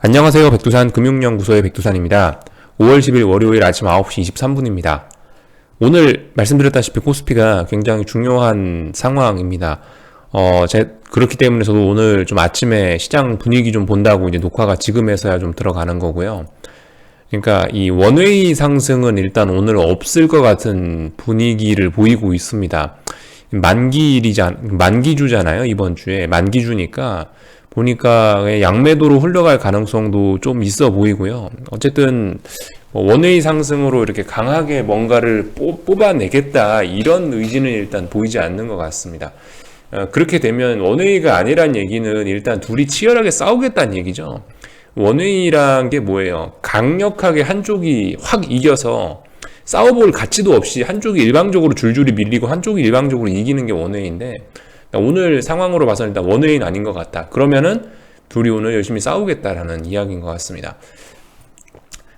안녕하세요. 백두산 금융연구소의 백두산입니다. 5월 10일 월요일 아침 9시 23분입니다. 오늘 말씀드렸다시피 코스피가 굉장히 중요한 상황입니다. 그렇기 때문에 저도 오늘 좀 아침에 시장 분위기 좀 본다고 이제 녹화가 지금에서야 좀 들어가는 거고요. 그러니까 이 원웨이 상승은 일단 오늘 없을 것 같은 분위기를 보이고 있습니다. 만기주잖아요. 이번 주에 만기주니까 보니까 양매도로 흘러갈 가능성도 좀 있어 보이고요. 어쨌든 원웨이 상승으로 이렇게 강하게 뭔가를 뽑아내겠다 이런 의지는 일단 보이지 않는 것 같습니다. 그렇게 되면 원웨이가 아니란 얘기는 일단 둘이 치열하게 싸우겠다는 얘기죠. 원웨이란 게 뭐예요? 강력하게 한쪽이 확 이겨서 싸워볼 가치도 없이 한쪽이 일방적으로 줄줄이 밀리고 한쪽이 일방적으로 이기는 게 원웨이인데, 오늘 상황으로 봐서는 일단 원웨이는 아닌 것 같다. 그러면은 둘이 오늘 열심히 싸우겠다라는 이야기인 것 같습니다.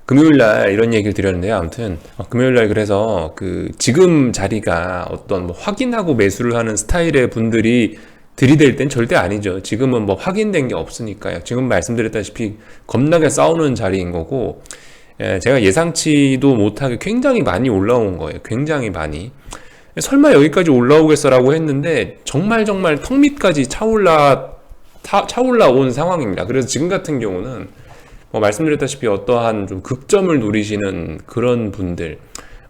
금요일날 이런 얘기를 드렸는데요. 아무튼 금요일날 그래서 지금 자리가 어떤 확인하고 매수를 하는 스타일의 분들이 들이댈 땐 절대 아니죠. 지금은 확인된 게 없으니까요. 지금 말씀드렸다시피 겁나게 싸우는 자리인 거고, 제가 예상치도 못하게 굉장히 많이 올라온 거예요. 굉장히 많이. 설마 여기까지 올라오겠어라고 했는데 정말 턱 밑까지 차올라온 상황입니다. 그래서 지금 같은 경우는 말씀드렸다시피 어떠한 좀 극점을 노리시는 그런 분들,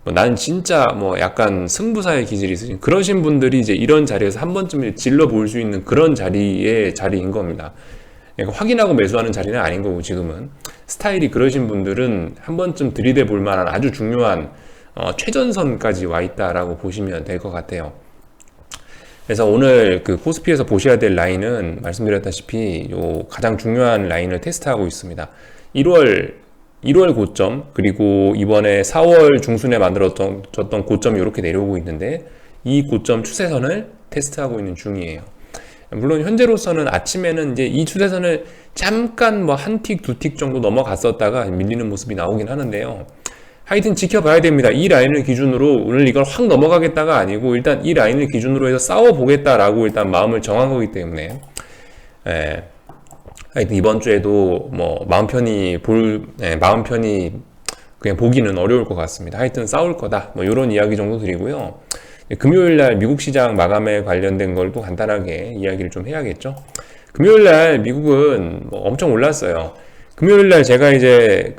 나는 진짜 약간 승부사의 기질이 있으신 그러신 분들이 이제 이런 자리에서 한 번쯤 질러 볼 수 있는 그런 자리인 겁니다. 그러니까 확인하고 매수하는 자리는 아닌 거고, 지금은 스타일이 그러신 분들은 한 번쯤 들이대 볼 만한 아주 중요한 최전선까지 와 있다라고 보시면 될 것 같아요. 그래서 오늘 코스피에서 보셔야 될 라인은 말씀드렸다시피 가장 중요한 라인을 테스트하고 있습니다. 1월 고점, 그리고 이번에 4월 중순에 만들어졌던 고점이 이렇게 내려오고 있는데, 이 고점 추세선을 테스트하고 있는 중이에요. 물론 현재로서는 아침에는 이제 이 추세선을 잠깐 한 틱, 두 틱 정도 넘어갔었다가 밀리는 모습이 나오긴 하는데요. 하여튼 지켜봐야 됩니다. 이 라인을 기준으로 오늘 이걸 확 넘어가겠다가 아니고, 일단 이 라인을 기준으로 해서 싸워보겠다라고 일단 마음을 정한 거기 때문에, 하여튼 이번 주에도 마음 편히 그냥 보기는 어려울 것 같습니다. 하여튼 싸울 거다. 이런 이야기 정도 드리고요. 금요일날 미국 시장 마감에 관련된 걸 또 간단하게 이야기를 좀 해야겠죠. 금요일날 미국은 엄청 올랐어요. 금요일날 제가 이제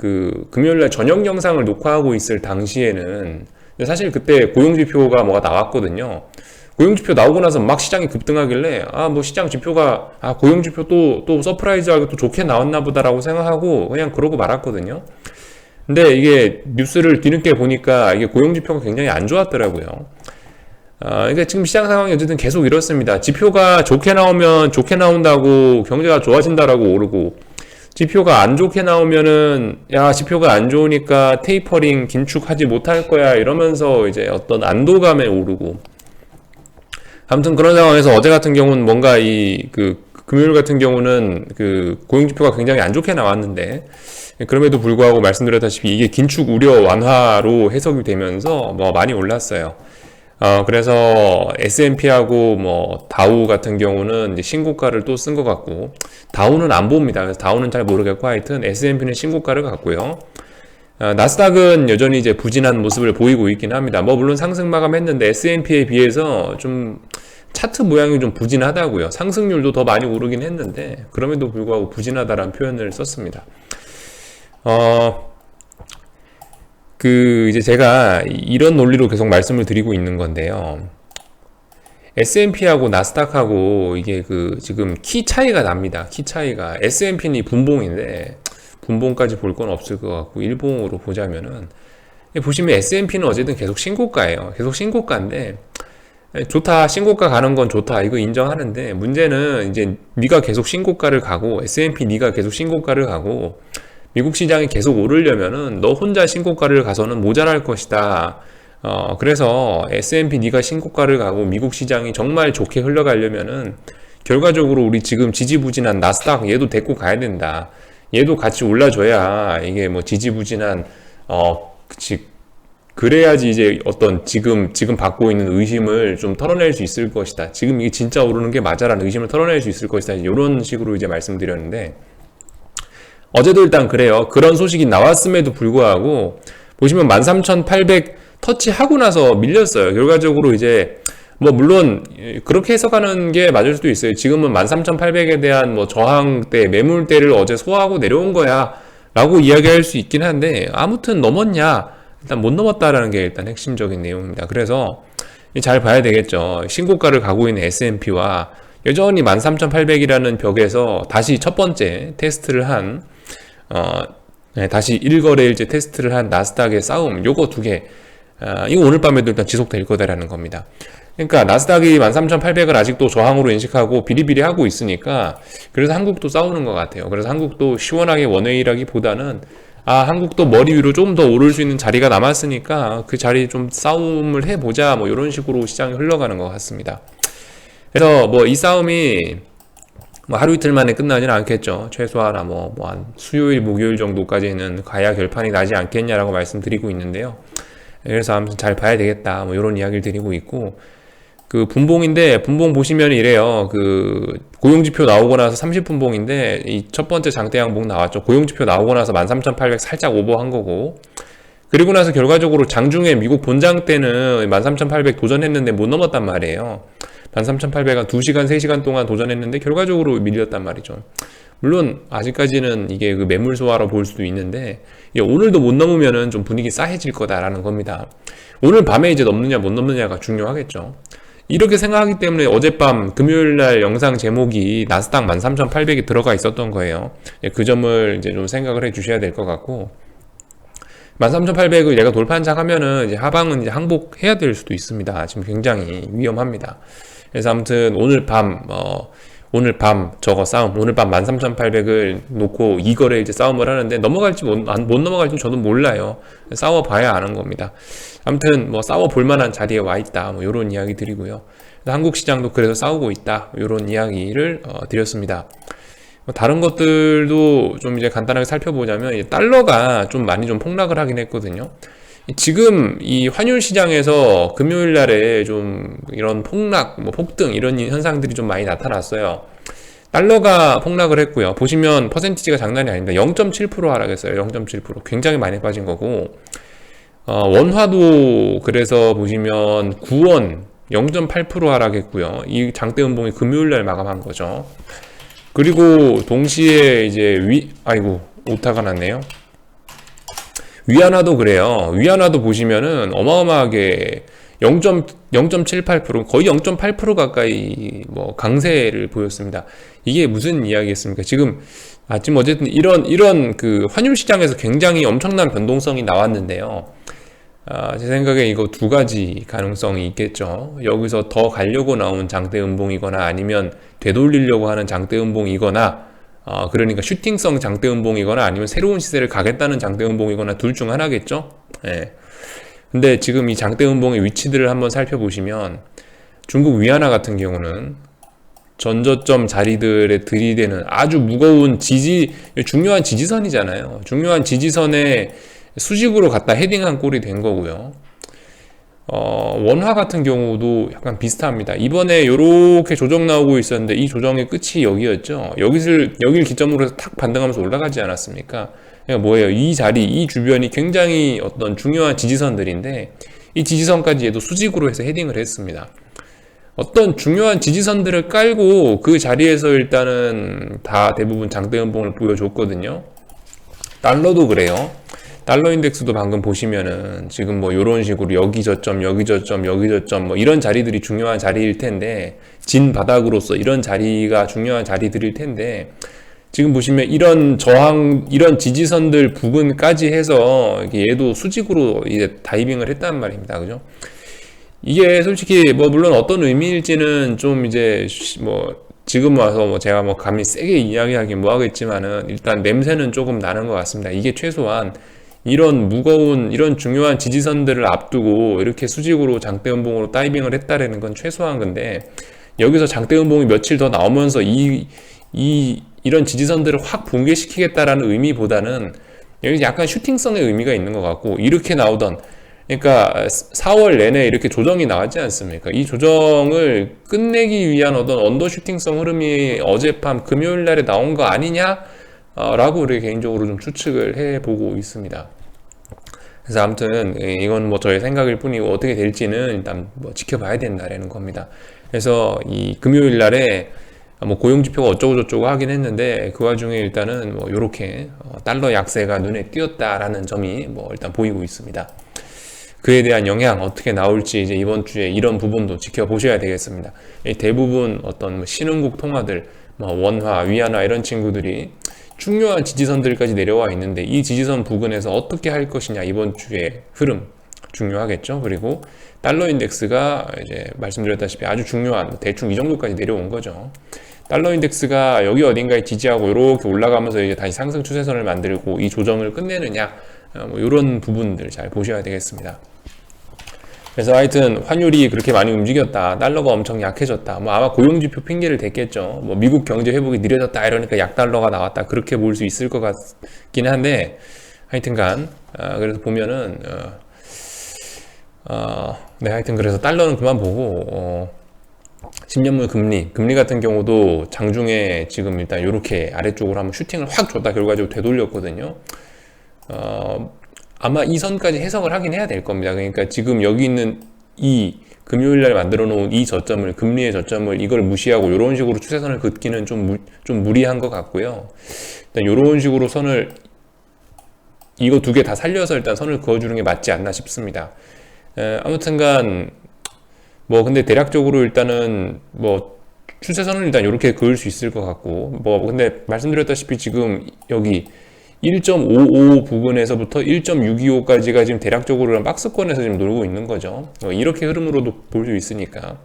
금요일날 저녁 영상을 녹화하고 있을 당시에는 사실 그때 고용지표가 나왔거든요. 고용지표 나오고 나서 막 시장이 급등하길래 시장 지표가 고용지표 또 서프라이즈하게 또 좋게 나왔나 보다라고 생각하고 그냥 그러고 말았거든요. 근데 이게 뉴스를 뒤늦게 보니까 이게 고용지표가 굉장히 안 좋았더라고요. 그러니까 지금 시장 상황이 어쨌든 계속 이렇습니다. 지표가 좋게 나오면 좋게 나온다고 경제가 좋아진다라고 오르고, 지표가 안 좋게 나오면은 지표가 안 좋으니까 테이퍼링 긴축하지 못할 거야 이러면서 이제 어떤 안도감에 오르고, 아무튼 그런 상황에서 어제 같은 경우는 뭔가 금요일 같은 경우는 고용지표가 굉장히 안 좋게 나왔는데, 그럼에도 불구하고 말씀드렸다시피 이게 긴축 우려 완화로 해석이 되면서 많이 올랐어요. 그래서 S&P하고 다우 같은 경우는 이제 신고가를 또 쓴 것 같고, 다우는 안 봅니다. 그래서 다우는 잘 모르겠고, 하여튼 S&P는 신고가를 갔고요. 나스닥은 여전히 이제 부진한 모습을 보이고 있긴 합니다. 물론 상승 마감했는데 S&P에 비해서 좀 차트 모양이 좀 부진하다고요. 상승률도 더 많이 오르긴 했는데 그럼에도 불구하고 부진하다라는 표현을 썼습니다. 이제 제가 이런 논리로 계속 말씀을 드리고 있는 건데요. S&P하고 나스닥하고 이게 지금 키 차이가 납니다. 키 차이가. S&P는 분봉인데 분봉까지 볼 건 없을 것 같고, 일봉으로 보자면은 보시면 S&P는 어쨌든 계속 신고가예요. 계속 신고가인데 좋다, 신고가 가는 건 좋다, 이거 인정하는데, 문제는 이제 네가 계속 신고가를 가고 S&P 네가 계속 신고가를 가고 미국 시장이 계속 오르려면은 너 혼자 신고가를 가서는 모자랄 것이다. 그래서 S&P 네가 신고가를 가고 미국 시장이 정말 좋게 흘러가려면은 결과적으로 우리 지금 지지부진한 나스닥 얘도 데리고 가야 된다. 얘도 같이 올라줘야 이게 지지부진한 그래야지 이제 어떤 지금 받고 있는 의심을 좀 털어낼 수 있을 것이다. 지금 이게 진짜 오르는 게 맞아라는 의심을 털어낼 수 있을 것이다. 이런 식으로 이제 말씀드렸는데, 어제도 일단 그래요. 그런 소식이 나왔음에도 불구하고 보시면 13,800 터치하고 나서 밀렸어요. 결과적으로 이제 뭐 물론 그렇게 해석하는 게 맞을 수도 있어요. 지금은 13,800에 대한 뭐 저항대, 매물대를 어제 소화하고 내려온 거야 라고 이야기할 수 있긴 한데, 아무튼 넘었냐? 일단 못 넘었다라는 게 일단 핵심적인 내용입니다. 그래서 잘 봐야 되겠죠. 신고가를 가고 있는 S&P와 여전히 13,800이라는 벽에서 다시 첫 번째 테스트를 한 다시 1거래일째 테스트를 한 나스닥의 싸움, 요거 두 개, 이거 오늘 밤에도 일단 지속될 거다라는 겁니다. 그러니까 나스닥이 13,800을 아직도 저항으로 인식하고 비리비리하고 있으니까, 그래서 한국도 싸우는 것 같아요. 그래서 한국도 시원하게 원웨이라기보다는 한국도 머리 위로 조금 더 오를 수 있는 자리가 남았으니까 그 자리 좀 싸움을 해보자, 뭐 이런 식으로 시장이 흘러가는 것 같습니다. 그래서 뭐 이 싸움이 뭐 하루 이틀 만에 끝나지는 않겠죠. 최소한 한 수요일, 목요일 정도까지는 가야 결판이 나지 않겠냐라고 말씀드리고 있는데요. 그래서 아무튼 잘 봐야 되겠다, 뭐 이런 이야기를 드리고 있고, 그 분봉인데, 분봉 보시면 이래요. 그 고용지표 나오고 나서 30분봉인데 이 첫 번째 장대 양봉 나왔죠. 고용지표 나오고 나서 13,800 살짝 오버한 거고, 그리고 나서 결과적으로 장중에 미국 본장 때는 13,800 도전했는데 못 넘었단 말이에요. 13,800 한 2시간, 3시간 동안 도전했는데 결과적으로 밀렸단 말이죠. 물론 아직까지는 이게 그 매물 소화로 볼 수도 있는데, 오늘도 못 넘으면은 좀 분위기 싸해질 거다라는 겁니다. 오늘 밤에 이제 넘느냐 못 넘느냐가 중요하겠죠. 이렇게 생각하기 때문에 어젯밤 금요일날 영상 제목이 나스닥 13,800이 들어가 있었던 거예요. 그 점을 이제 좀 생각을 해 주셔야 될 것 같고, 13,800을 얘가 돌파한장하면은 이제 하방은 이제 항복해야 될 수도 있습니다. 지금 굉장히 위험합니다. 그래서 아무튼 오늘 밤 저거 싸움, 오늘 밤 13,800을 놓고 이거를 이제 싸움을 하는데, 넘어갈지 못 넘어갈지 저도 몰라요. 싸워봐야 아는 겁니다. 아무튼 뭐 싸워볼 만한 자리에 와 있다, 뭐 요런 이야기 드리고요. 한국 시장도 그래서 싸우고 있다, 요런 이야기를 드렸습니다. 다른 것들도 좀 이제 간단하게 살펴보자면, 달러가 좀 많이 좀 폭락을 하긴 했거든요. 지금 이 환율 시장에서 금요일 날에 좀 이런 폭락, 뭐 폭등 이런 현상들이 좀 많이 나타났어요. 달러가 폭락을 했고요. 보시면 퍼센티지가 장난이 아닙니다. 0.7% 하락했어요. 0.7%. 굉장히 많이 빠진 거고, 원화도 그래서 보시면 9원 0.8% 하락했고요. 이 장대 음봉이 금요일 날 마감한 거죠. 그리고 동시에 이제 오타가 났네요. 위안화도 그래요. 위안화도 보시면은 어마어마하게 0.78%, 거의 0.8% 가까이 뭐 강세를 보였습니다. 이게 무슨 이야기겠습니까? 지금 어쨌든 이런 그 환율 시장에서 굉장히 엄청난 변동성이 나왔는데요. 제 생각에 이거 두 가지 가능성이 있겠죠. 여기서 더 가려고 나온 장대 음봉이거나, 아니면 되돌리려고 하는 장대 음봉이거나, 그러니까 슈팅성 장대 음봉이거나, 아니면 새로운 시세를 가겠다는 장대 음봉이거나, 둘 중 하나겠죠. 예. 근데 지금 이 장대 음봉의 위치들을 한번 살펴보시면, 중국 위안화 같은 경우는 전저점 자리들에 들이대는 아주 무거운 중요한 지지선이잖아요. 중요한 지지선에 수직으로 갖다 헤딩한 꼴이 된 거고요. 원화 같은 경우도 약간 비슷합니다. 이번에 이렇게 조정 나오고 있었는데, 이 조정의 끝이 여기였죠. 여길 기점으로 해서 탁 반등하면서 올라가지 않았습니까? 그러니까 뭐예요? 이 자리, 이 주변이 굉장히 어떤 중요한 지지선들인데, 이 지지선까지 얘도 수직으로 해서 헤딩을 했습니다. 어떤 중요한 지지선들을 깔고 그 자리에서 일단은 다 대부분 장대 음봉을 보여줬거든요. 달러도 그래요. 달러 인덱스도 방금 보시면은 지금 뭐 이런 식으로 여기 저점 뭐 이런 자리들이 중요한 자리일 텐데, 진 바닥으로서 이런 자리가 중요한 자리들일 텐데, 지금 보시면 이런 저항, 이런 지지선들 부근까지 해서 얘도 수직으로 이제 다이빙을 했단 말입니다. 그죠? 이게 솔직히 뭐 물론 어떤 의미일지는 좀 이제 뭐 지금 와서 뭐 제가 뭐 감히 세게 이야기하긴 뭐 하겠지만은, 일단 냄새는 조금 나는 것 같습니다. 이게 최소한 이런 무거운, 이런 중요한 지지선들을 앞두고 이렇게 수직으로 장대 음봉으로 다이빙을 했다라는 건 최소한 건데, 여기서 장대 음봉이 며칠 더 나오면서 이런 지지선들을 확 붕괴시키겠다라는 의미보다는 여기 약간 슈팅성의 의미가 있는 것 같고, 이렇게 나오던, 그러니까 4월 내내 이렇게 조정이 나왔지 않습니까? 이 조정을 끝내기 위한 어떤 언더슈팅성 흐름이 어젯밤 금요일 날에 나온 거 아니냐? 라고 우리 개인적으로 좀 추측을 해보고 있습니다. 그래서 아무튼 이건 뭐 저의 생각일 뿐이고 어떻게 될지는 일단 뭐 지켜봐야 된다라는 겁니다. 그래서 이 금요일 날에 뭐 고용지표가 어쩌고 저쩌고 하긴 했는데 그 와중에 일단은 뭐 요렇게 달러 약세가 눈에 띄었다라는 점이 뭐 일단 보이고 있습니다. 그에 대한 영향 어떻게 나올지 이제 이번 주에 이런 부분도 지켜보셔야 되겠습니다. 대부분 어떤 뭐 신흥국 통화들, 뭐 원화, 위안화 이런 친구들이 중요한 지지선들까지 내려와 있는데 이 지지선 부근에서 어떻게 할 것이냐 이번 주의 흐름 중요하겠죠. 그리고 달러 인덱스가 이제 말씀드렸다시피 아주 중요한 대충 이 정도까지 내려온 거죠. 달러 인덱스가 여기 어딘가에 지지하고 이렇게 올라가면서 이제 다시 상승 추세선을 만들고 이 조정을 끝내느냐 뭐 이런 부분들 잘 보셔야 되겠습니다. 그래서 하여튼 환율이 그렇게 많이 움직였다, 달러가 엄청 약해졌다, 뭐 아마 고용지표 핑계를 댔겠죠. 뭐 미국 경제 회복이 느려졌다 이러니까 약달러가 나왔다, 그렇게 볼 수 있을 것 같긴 한데 하여튼간 그래서 보면은 네, 하여튼 그래서 달러는 그만 보고 10년물 금리 같은 경우도 장중에 지금 일단 이렇게 아래쪽으로 한번 슈팅을 확 줬다 결과적으로 되돌렸거든요. 아마 이 선까지 해석을 하긴 해야 될 겁니다. 그러니까 지금 여기 있는 이 금요일날 만들어 놓은 이 저점을, 금리의 저점을 이걸 무시하고 이런 식으로 추세선을 긋기는 좀 무리한 것 같고요. 일단 이런 식으로 선을 이거 두 개 다 살려서 일단 선을 그어주는 게 맞지 않나 싶습니다. 아무튼간 뭐 근데 대략적으로 일단은 뭐 추세선을 일단 이렇게 그을 수 있을 것 같고, 뭐 근데 말씀드렸다시피 지금 여기 1.55 부근에서부터 1.625까지가 지금 대략적으로 박스권에서 지금 놀고 있는 거죠. 이렇게 흐름으로도 볼 수 있으니까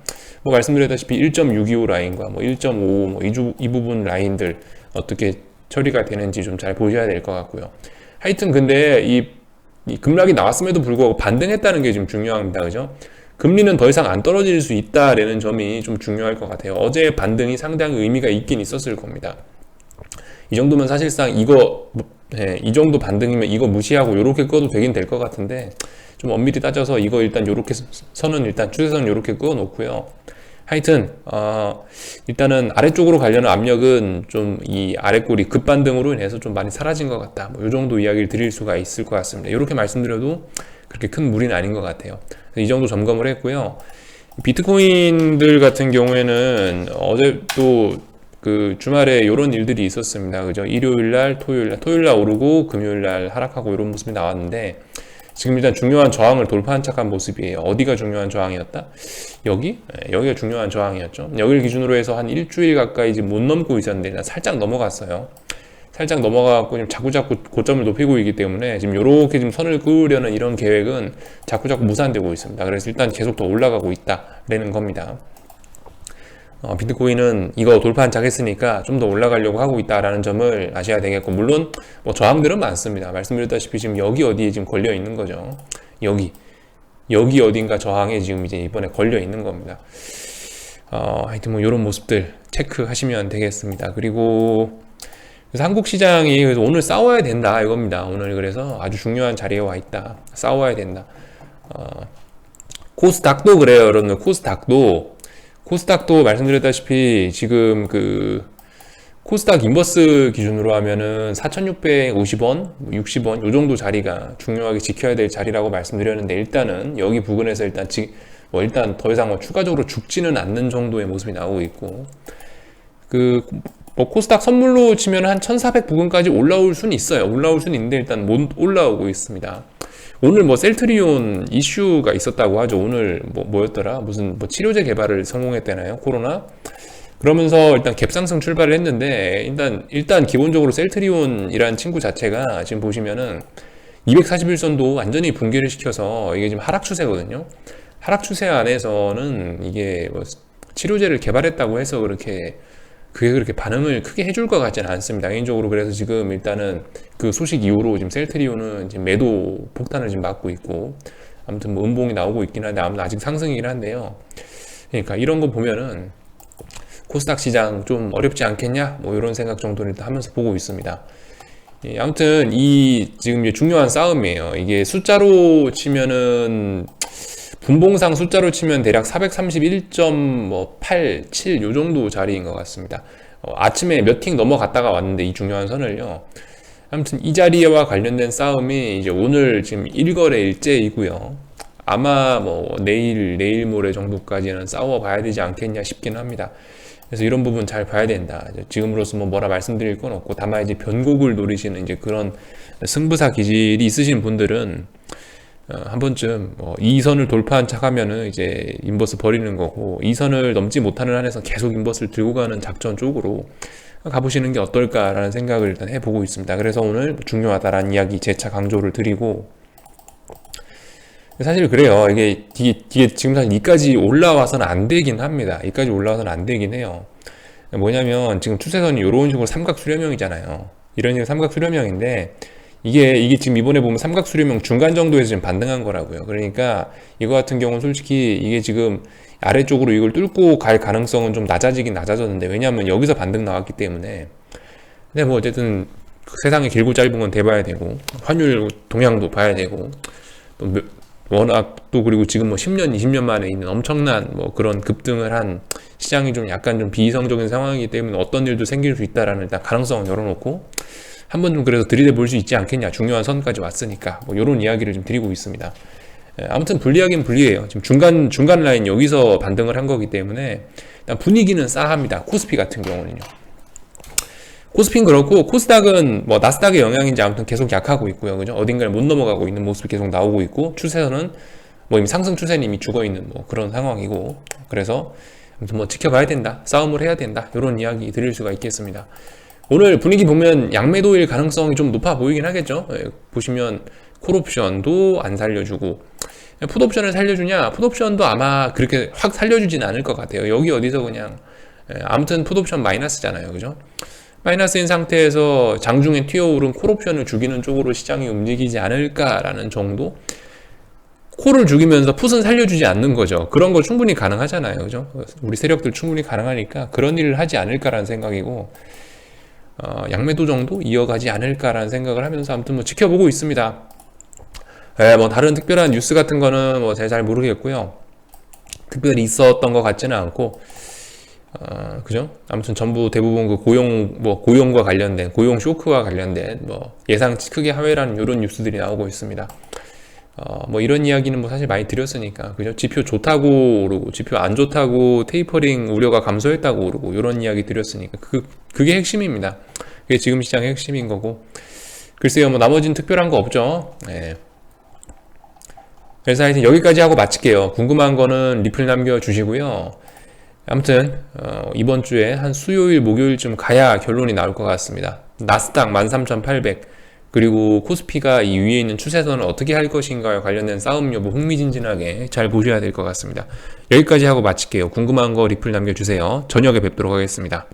뭐 말씀드렸다시피 1.625 라인과 뭐 1.55 뭐 이 부분 라인들 어떻게 처리가 되는지 좀 잘 보셔야 될 것 같고요. 하여튼 근데 이 급락이 나왔음에도 불구하고 반등했다는 게 좀 중요합니다. 그죠? 금리는 더 이상 안 떨어질 수 있다라는 점이 좀 중요할 것 같아요. 어제 반등이 상당히 의미가 있긴 있었을 겁니다. 이 정도면 사실상 이 정도 반등이면 이거 무시하고 요렇게 꺼도 되긴 될 것 같은데 좀 엄밀히 따져서 이거 일단 요렇게 선은 일단 추세선 요렇게 끄어 놓고요. 하여튼 일단은 아래쪽으로 가려는 압력은 좀 이 아래꼬리 급반등으로 인해서 좀 많이 사라진 것 같다. 뭐 요 정도 이야기를 드릴 수가 있을 것 같습니다. 이렇게 말씀드려도 그렇게 큰 무리는 아닌 것 같아요. 이 정도 점검을 했고요. 비트코인들 같은 경우에는 어제 또 그 주말에 이런 일들이 있었습니다. 그죠? 일요일날, 토요일날 오르고 금요일날 하락하고 이런 모습이 나왔는데 지금 일단 중요한 저항을 돌파한 척한 모습이에요. 어디가 중요한 저항이었다? 여기가 중요한 저항이었죠. 여기를 기준으로 해서 한 일주일 가까이 지금 못 넘고 있었는데 살짝 넘어갔어요. 살짝 넘어가고 자꾸 고점을 높이고 있기 때문에 지금 이렇게 지금 선을 그으려는 이런 계획은 자꾸 무산되고 있습니다. 그래서 일단 계속 더 올라가고 있다라는 겁니다. 비트코인은 이거 돌파한 척 했으니까 좀 더 올라가려고 하고 있다라는 점을 아셔야 되겠고, 물론 뭐 저항들은 많습니다. 말씀드렸다시피 지금 여기 어디에 지금 걸려 있는 거죠. 여기 어딘가 저항에 지금 이제 이번에 걸려 있는 겁니다. 하여튼 뭐 이런 모습들 체크하시면 되겠습니다. 그리고 그래서 한국 시장이 그래서 오늘 싸워야 된다 이겁니다. 오늘 그래서 아주 중요한 자리에 와 있다. 싸워야 된다. 코스닥도 그래요, 여러분들. 코스닥도 말씀드렸다시피 지금 그 코스닥 인버스 기준으로 하면은 4,650원, 60원 요 정도 자리가 중요하게 지켜야 될 자리라고 말씀드렸는데 일단은 여기 부근에서 일단 더 이상 추가적으로 죽지는 않는 정도의 모습이 나오고 있고, 뭐 코스닥 선물로 치면 한 1,400 부근까지 올라올 수는 있어요. 올라올 수는 있는데 일단 못 올라오고 있습니다. 오늘 뭐 셀트리온 이슈가 있었다고 하죠. 오늘 뭐였더라? 무슨 뭐 치료제 개발을 성공했대나요? 코로나? 그러면서 일단 갭상승 출발을 했는데 일단 기본적으로 셀트리온이라는 친구 자체가 지금 보시면은 241선도 완전히 붕괴를 시켜서 이게 지금 하락 추세거든요. 하락 추세 안에서는 이게 뭐 치료제를 개발했다고 해서 그게 그렇게 반응을 크게 해줄 것 같지는 않습니다. 개인적으로. 그래서 지금 일단은 그 소식 이후로 지금 셀트리온은 지금 매도 폭탄을 지금 맞고 있고, 아무튼 뭐 음봉이 나오고 있긴 한데 아무튼 아직 상승이긴 한데요. 그러니까 이런 거 보면은 코스닥 시장 좀 어렵지 않겠냐? 뭐 이런 생각 정도를 일단 하면서 보고 있습니다. 아무튼 지금 이제 중요한 싸움이에요. 이게 숫자로 치면은 분봉상 숫자로 치면 대략 431.87 요 정도 자리인 것 같습니다. 아침에 몇 팅 넘어갔다가 왔는데 이 중요한 선을요. 아무튼 이 자리와 관련된 싸움이 이제 오늘 지금 1거래일째이고요. 아마 뭐 내일 모레 정도까지는 싸워봐야 되지 않겠냐 싶긴 합니다. 그래서 이런 부분 잘 봐야 된다. 지금으로서 뭐라 말씀드릴 건 없고, 다만 이제 변곡을 노리시는 이제 그런 승부사 기질이 있으신 분들은 한 번쯤 이 선을 돌파한 척하면은 이제 인버스 버리는 거고, 이 선을 넘지 못하는 한에서 계속 인버스를 들고 가는 작전 쪽으로 가보시는 게 어떨까라는 생각을 일단 해보고 있습니다. 그래서 오늘 중요하다라는 이야기 재차 강조를 드리고, 사실 그래요. 이게 지금 사실 이까지 올라와서는 안 되긴 합니다. 이까지 올라와서는 안 되긴 해요. 뭐냐면 지금 추세선이 이런 식으로 삼각 수렴형이잖아요. 이런 식으로 삼각 수렴형인데 이게 지금 이번에 보면 삼각 수렴형 중간 정도에서 지금 반등한 거라고요. 그러니까 이거 같은 경우는 솔직히 이게 지금 아래쪽으로 이걸 뚫고 갈 가능성은 좀 낮아지긴 낮아졌는데, 왜냐하면 여기서 반등 나왔기 때문에. 근데 뭐 어쨌든 세상에 길고 짧은 건 대봐야 되고, 환율 동향도 봐야 되고, 또 워낙 또 그리고 지금 뭐 10년, 20년 만에 있는 엄청난 뭐 그런 급등을 한 시장이 좀 약간 좀 비이성적인 상황이기 때문에 어떤 일도 생길 수 있다라는 일단 가능성을 열어놓고 한번 좀 그래서 들이대 볼 수 있지 않겠냐. 중요한 선까지 왔으니까 뭐 이런 이야기를 좀 드리고 있습니다. 아무튼 불리하긴 불리해요. 지금 중간 라인 여기서 반등을 한 거기 때문에 일단 분위기는 싸합니다. 코스피 같은 경우는요. 코스피는 그렇고 코스닥은 뭐 나스닥의 영향인지 아무튼 계속 약하고 있고요. 그죠? 어딘가를 못 넘어가고 있는 모습이 계속 나오고 있고, 추세선은 뭐 이미 상승 추세는 이미 죽어 있는 뭐 그런 상황이고, 그래서 아무튼 뭐 지켜봐야 된다. 싸움을 해야 된다. 이런 이야기 드릴 수가 있겠습니다. 오늘 분위기 보면 양매도일 가능성이 좀 높아 보이긴 하겠죠. 보시면 콜옵션도 안 살려주고, 풋옵션을 살려주냐? 풋옵션도 아마 그렇게 확 살려주진 않을 것 같아요. 여기 어디서 그냥 아무튼 풋옵션 마이너스잖아요. 그죠? 마이너스인 상태에서 장중에 튀어오른 콜옵션을 죽이는 쪽으로 시장이 움직이지 않을까라는 정도? 콜을 죽이면서 풋은 살려주지 않는 거죠. 그런 거 충분히 가능하잖아요. 그죠? 우리 세력들 충분히 가능하니까 그런 일을 하지 않을까라는 생각이고, 양매도 정도 이어가지 않을까라는 생각을 하면서 아무튼 뭐 지켜보고 있습니다. 뭐 다른 특별한 뉴스 같은 거는 뭐 제가 잘 모르겠고요. 특별히 있었던 것 같지는 않고, 그죠? 아무튼 전부 대부분 그 고용과 관련된, 고용 쇼크와 관련된 뭐 예상치 크게 하회라는 이런 뉴스들이 나오고 있습니다. 뭐 이런 이야기는 뭐 사실 많이 드렸으니까, 그죠? 지표 좋다고 오르고, 지표 안 좋다고 테이퍼링 우려가 감소했다고 오르고, 이런 이야기 드렸으니까, 그게 핵심입니다. 그게 지금 시장의 핵심인 거고, 글쎄요, 뭐 나머지는 특별한 거 없죠. 네. 그래서 하여튼 여기까지 하고 마칠게요. 궁금한 거는 리플 남겨주시고요. 아무튼 이번 주에 한 수요일 목요일쯤 가야 결론이 나올 것 같습니다. 나스닥 13,800 그리고 코스피가 이 위에 있는 추세선을 어떻게 할 것인가에 관련된 싸움 여부 흥미진진하게 잘 보셔야 될 것 같습니다. 여기까지 하고 마칠게요. 궁금한 거 리플 남겨주세요. 저녁에 뵙도록 하겠습니다.